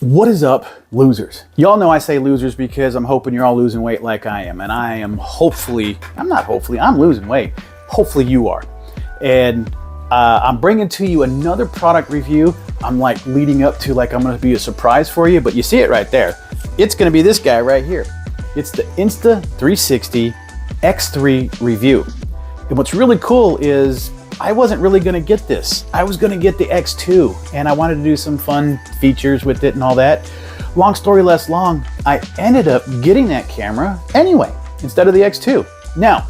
What is up, losers? Y'all know I say losers because I'm hoping you're all losing weight like I am. And I am I'm losing weight. Hopefully you are. And I'm bringing to you another product review. I'm like leading up to like I'm gonna be a surprise for you, but you see it right there. It's gonna be this guy right here. It's the Insta360 X3 review. And what's really cool is I wasn't really gonna get this. I was gonna get the X2 and I wanted to do some fun features with it and all that. Long story less long, I ended up getting that camera anyway, instead of the X2. Now,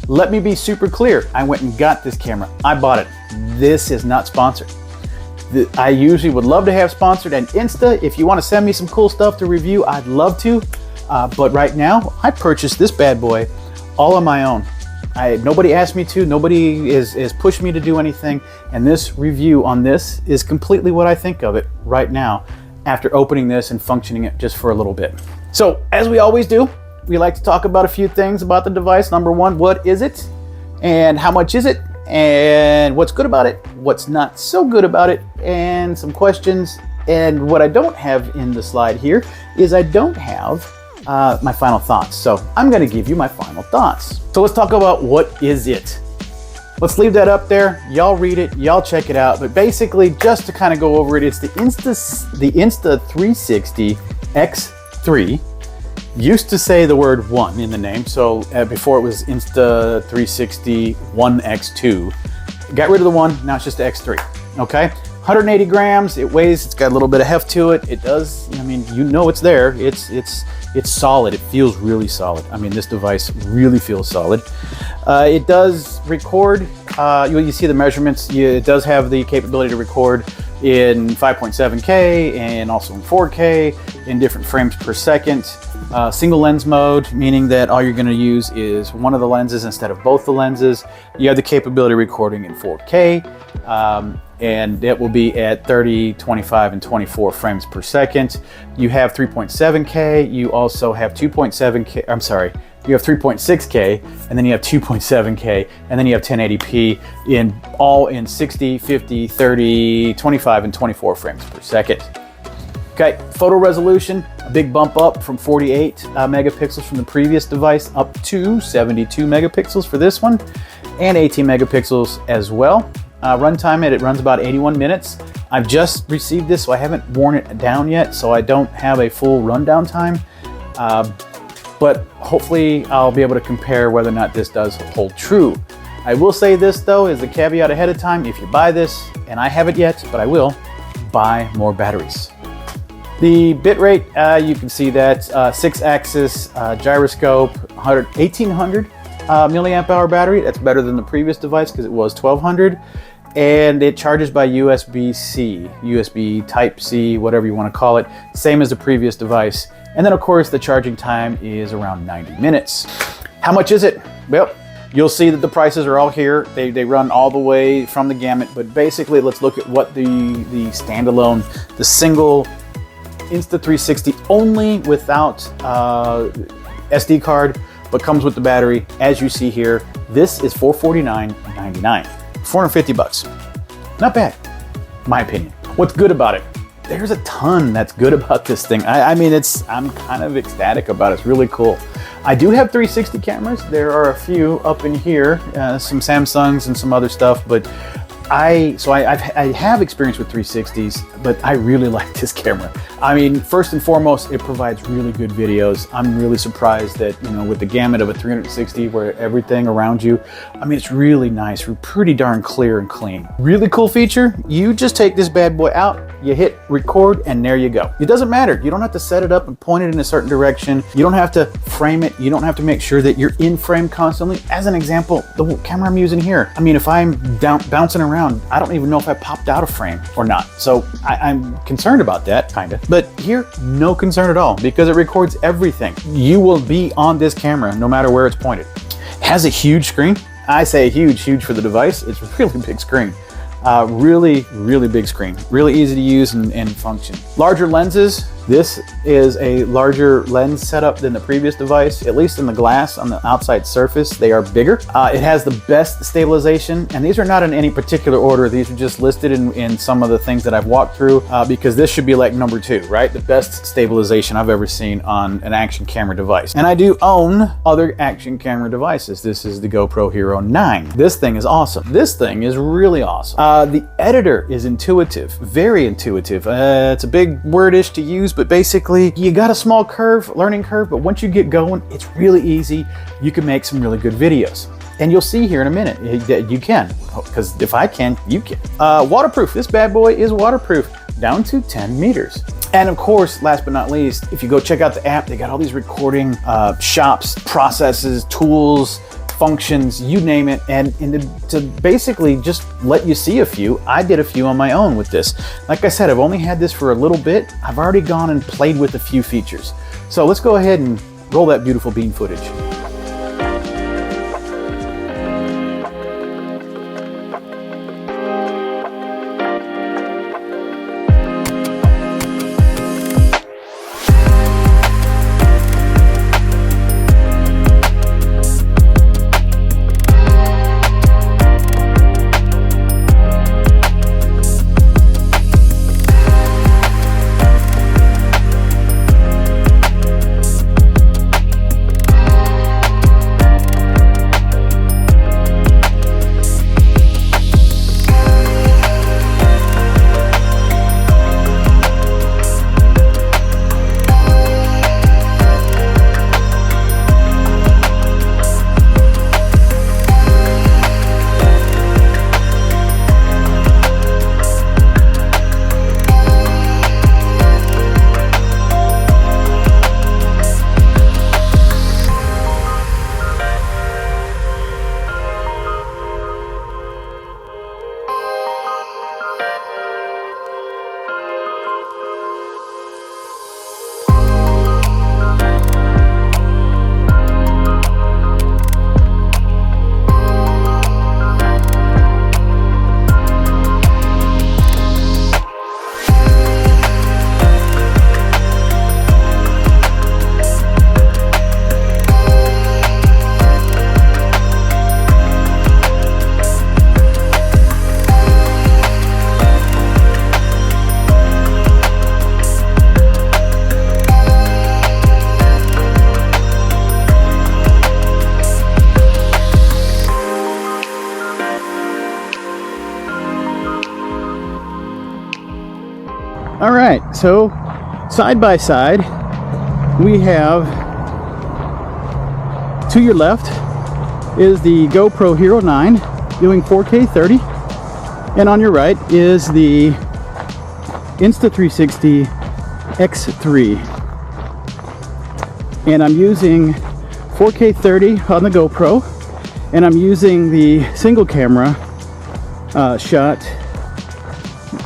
let me be super clear. I went and got this camera. I bought it. This is not sponsored. I usually would love to have sponsored, and Insta, if you wanna send me some cool stuff to review, I'd love to. But right now, I purchased this bad boy all on my own. Nobody asked me to, nobody is pushed me to do anything, and this review on this is completely what I think of it right now after opening this and functioning it just for a little bit. So, as we always do, we like to talk about a few things about the device. Number one, what is it? And how much is it? And what's good about it? What's not so good about it? And some questions. And what I don't have in the slide here is I don't have my final thoughts. So I'm gonna give you my final thoughts. So let's talk about what is it. Let's leave that up there. Y'all read it, y'all check it out. But basically, just to kind of go over it, it's the Insta360 X3. Used to say the word 1 in the name. So before it was Insta360 1X2. Got rid of the 1, now it's just the X3, okay? 180 grams, it weighs, it's got a little bit of heft to it. It does, I mean, you know it's there. It's solid, it feels really solid. I mean, this device really feels solid. It does record, you see the measurements, it does have the capability to record in 5.7K and also in 4K in different frames per second. Single lens mode, meaning that all you're gonna use is one of the lenses instead of both the lenses. You have the capability of recording in 4K, and it will be at 30, 25, and 24 frames per second. You have 3.7K, you also have 2.7K, I'm sorry, you have 3.6K, and then you have 2.7K, and then you have 1080p in 60, 50, 30, 25, and 24 frames per second. Okay, photo resolution, a big bump up from 48 megapixels from the previous device up to 72 megapixels for this one, and 18 megapixels as well. Runtime, it runs about 81 minutes. I've just received this, so I haven't worn it down yet, so I don't have a full rundown time. But hopefully I'll be able to compare whether or not this does hold true. I will say this though, is the caveat ahead of time, if you buy this, and I haven't yet, but I will, buy more batteries. The bitrate, you can see that 6-axis gyroscope, 1800 milliamp hour battery. That's better than the previous device because it was 1200. And it charges by USB-C, USB Type-C, whatever you want to call it, same as the previous device. And then of course the charging time is around 90 minutes. How much is it? Well, you'll see that the prices are all here. They run all the way from the gamut, but basically let's look at what the standalone, the single Insta360 only without SD card, but comes with the battery. As you see here, this is $449.99. 450 bucks. Not bad, in my opinion. What's good about it? There's a ton that's good about this thing. I mean, I'm kind of ecstatic about it. It's really cool. I do have 360 cameras. There are a few up in here, some Samsungs and some other stuff, but I have experience with 360s, but I really like this camera. I mean, first and foremost, it provides really good videos. I'm really surprised that, you know, with the gamut of a 360 where everything around you, I mean, it's really nice, pretty darn clear and clean. Really cool feature, you just take this bad boy out, you hit record, and there you go. It doesn't matter, you don't have to set it up and point it in a certain direction. You don't have to frame it. You don't have to make sure that you're in frame constantly. As an example, the camera I'm using here, I mean, if I'm bouncing around, I don't even know if I popped out of frame or not. So I'm concerned about that, kinda. But here, no concern at all, because it records everything. You will be on this camera no matter where it's pointed. It has a huge screen. I say huge for the device. It's a really big screen. Really big screen. Really easy to use and function. Larger lenses, This is a larger lens setup than the previous device, at least in the glass on the outside surface. They are bigger. It has the best stabilization, and these are not in any particular order. These are just listed in some of the things that I've walked through because this should be like number 2, right? The best stabilization I've ever seen on an action camera device. And I do own other action camera devices. This is the GoPro Hero 9. This thing is awesome. This thing is really awesome. The editor is intuitive, very intuitive. It's a big wordish to use, but basically you got a small learning curve, but once you get going, it's really easy. You can make some really good videos. And you'll see here in a minute that you can, because if I can, you can. Waterproof, this bad boy is waterproof down to 10 meters. And of course, last but not least, if you go check out the app, they got all these recording shops, processes, tools, functions, you name it, and to basically just let you see a few. I did a few on my own with this. Like I said, I've only had this for a little bit. I've already gone and played with a few features. So let's go ahead and roll that beautiful bean footage. All right, so side by side, we have, to your left is the GoPro Hero 9 doing 4K 30, and on your right is the Insta360 X3. And I'm using 4K 30 on the GoPro, and I'm using the single camera shot,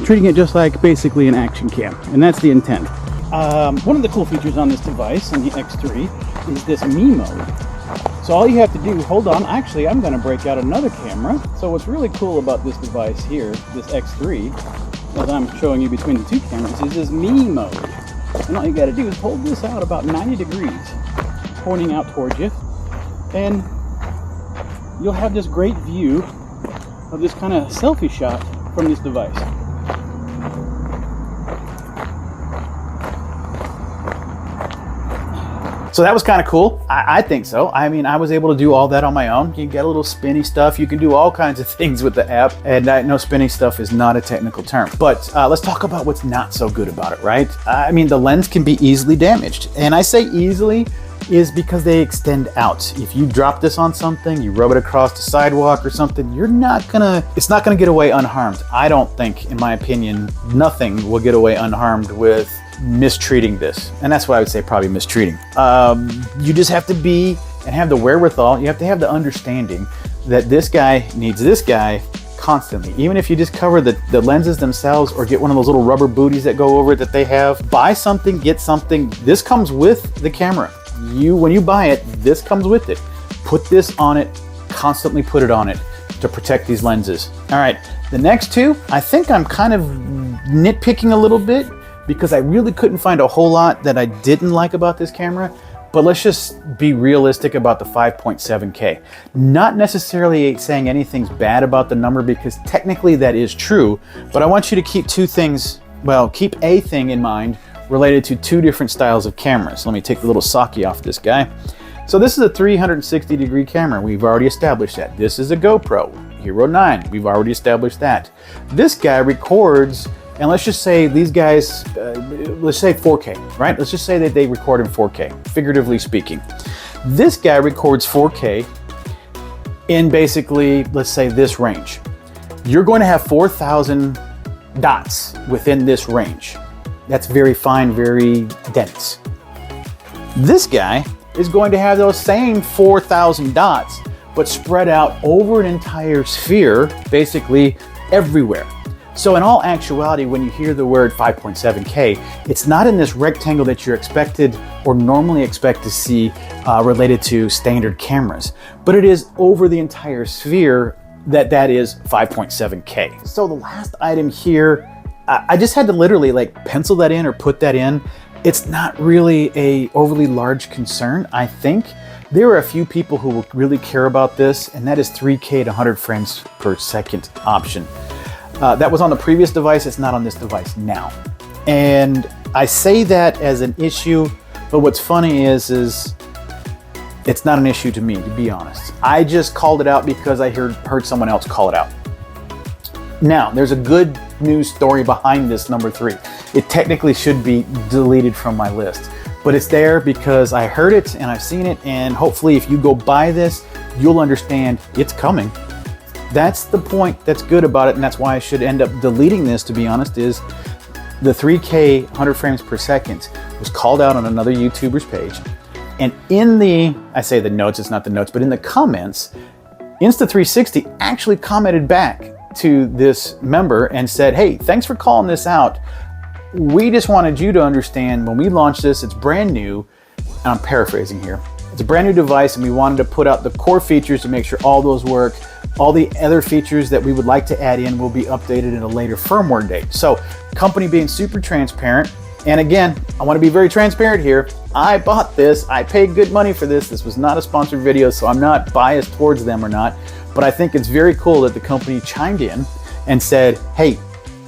treating it just like basically an action cam, and that's the intent. One of the cool features on this device, on the X3, is this Me mode. So all you have to do, hold on, actually I'm going to break out another camera. So what's really cool about this device here, this X3, as I'm showing you between the two cameras, is this Me mode. And all you got to do is hold this out about 90 degrees, pointing out towards you, and you'll have this great view of this kind of selfie shot from this device. So that was kind of cool. I think so. I mean, I was able to do all that on my own. You can get a little spinny stuff. You can do all kinds of things with the app. And I know spinny stuff is not a technical term. But let's talk about what's not so good about it, right? I mean, the lens can be easily damaged. And I say easily is because they extend out. If you drop this on something, you rub it across the sidewalk or something, it's not gonna get away unharmed. I don't think, in my opinion, nothing will get away unharmed with mistreating this. And that's why I would say probably mistreating. You just have to be and have the wherewithal, you have to have the understanding that this guy needs this guy constantly. Even if you just cover the lenses themselves or get one of those little rubber booties that go over it that they have, buy something, get something. This comes with the camera. When you buy it, this comes with it. Put this on it, constantly put it on it to protect these lenses. All right, the next two, I think I'm kind of nitpicking a little bit, because I really couldn't find a whole lot that I didn't like about this camera. But let's just be realistic about the 5.7K. Not necessarily saying anything's bad about the number, because technically that is true, but I want you to keep two things, well, keep a thing in mind related to two different styles of cameras. Let me take the little socket off this guy. So this is a 360-degree camera. We've already established that. This is a GoPro Hero 9. We've already established that. This guy records, and let's just say these guys, let's say 4K, right? Let's just say that they record in 4K, figuratively speaking. This guy records 4K in basically, let's say this range. You're going to have 4,000 dots within this range. That's very fine, very dense. This guy is going to have those same 4,000 dots, but spread out over an entire sphere, basically everywhere. So in all actuality, when you hear the word 5.7K, it's not in this rectangle that you're expected or normally expect to see related to standard cameras, but it is over the entire sphere that is 5.7K. So the last item here, I just had to literally like pencil that in or put that in. It's not really a overly large concern, I think. There are a few people who will really care about this, and that is 3K at 100 frames per second option. That was on the previous device, it's not on this device now. And I say that as an issue, but what's funny is it's not an issue to me, to be honest. I just called it out because I heard someone else call it out. Now, there's a good news story behind this number 3. It technically should be deleted from my list, but it's there because I heard it and I've seen it, and hopefully if you go buy this, you'll understand it's coming. That's the point that's good about it, and that's why I should end up deleting this, to be honest, is the 3K 100 frames per second was called out on another YouTuber's page. And in the, I say the notes, it's not the notes, but in the comments, Insta360 actually commented back to this member and said, hey, thanks for calling this out. We just wanted you to understand when we launched this, it's brand new, and I'm paraphrasing here. It's a brand new device, and we wanted to put out the core features to make sure all those work. All the other features that we would like to add in will be updated in a later firmware date. So, company being super transparent. And again, I want to be very transparent here. I bought this, I paid good money for this. This was not a sponsored video, so I'm not biased towards them or not. But I think it's very cool that the company chimed in and said, hey,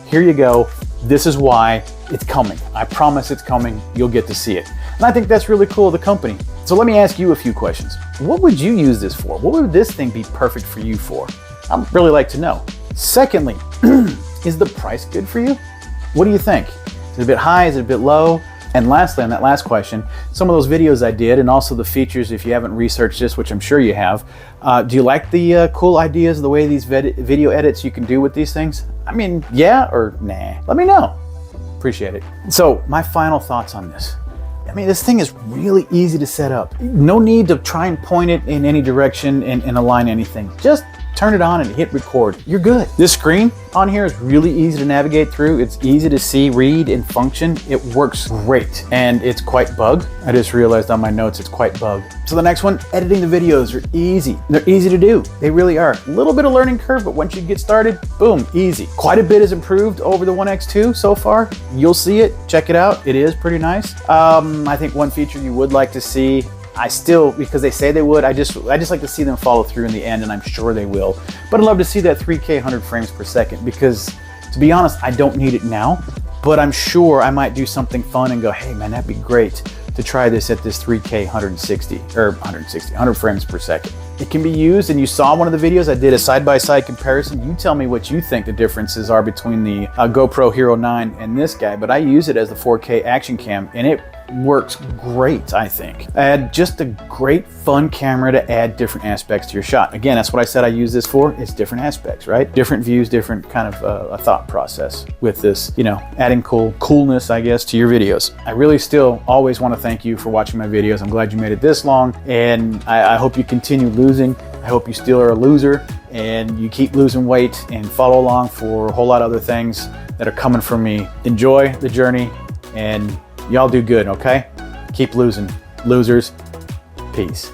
here you go. This is why it's coming. I promise it's coming. You'll get to see it. And I think that's really cool of the company. So let me ask you a few questions. What would you use this for? What would this thing be perfect for you for? I'd really like to know. Secondly, is the price good for you? What do you think? Is it a bit high? Is it a bit low? And lastly, on that last question, some of those videos I did, and also the features, if you haven't researched this, which I'm sure you have, do you like the cool ideas, the way these video edits you can do with these things? I mean, yeah or nah? Let me know. Appreciate it. So my final thoughts on this. I mean, this thing is really easy to set up. No need to try and point it in any direction and align anything. Just turn it on and hit record. You're good. This screen on here is really easy to navigate through. It's easy to see, read, and function. It works great, and it's quite bug. I just realized on my notes it's quite bug. So the next one, editing the videos are easy. They're easy to do. They really are. A little bit of learning curve, but once you get started, boom, easy. Quite a bit is improved over the 1X2 so far. You'll see it. Check it out. It is pretty nice. I think one feature you would like to see, I still, because they say they would, I just like to see them follow through in the end, and I'm sure they will. But I'd love to see that 3K 100 frames per second, because to be honest, I don't need it now, but I'm sure I might do something fun and go, hey man, that'd be great to try this at this 3K 100 frames per second. It can be used, and you saw one of the videos, I did a side-by-side comparison. You tell me what you think the differences are between the GoPro Hero 9 and this guy, but I use it as the 4K action cam, and it works great, I think. Just a great fun camera to add different aspects to your shot. Again, that's what I said I use this for. It's different aspects, right? Different views, different kind of a thought process with this, you know, adding coolness, I guess, to your videos. I really still always want to thank you for watching my videos. I'm glad you made it this long, and I hope you continue losing. I hope you still are a loser and you keep losing weight and follow along for a whole lot of other things that are coming from me. Enjoy the journey, and y'all do good, okay? Keep losing. Losers, peace.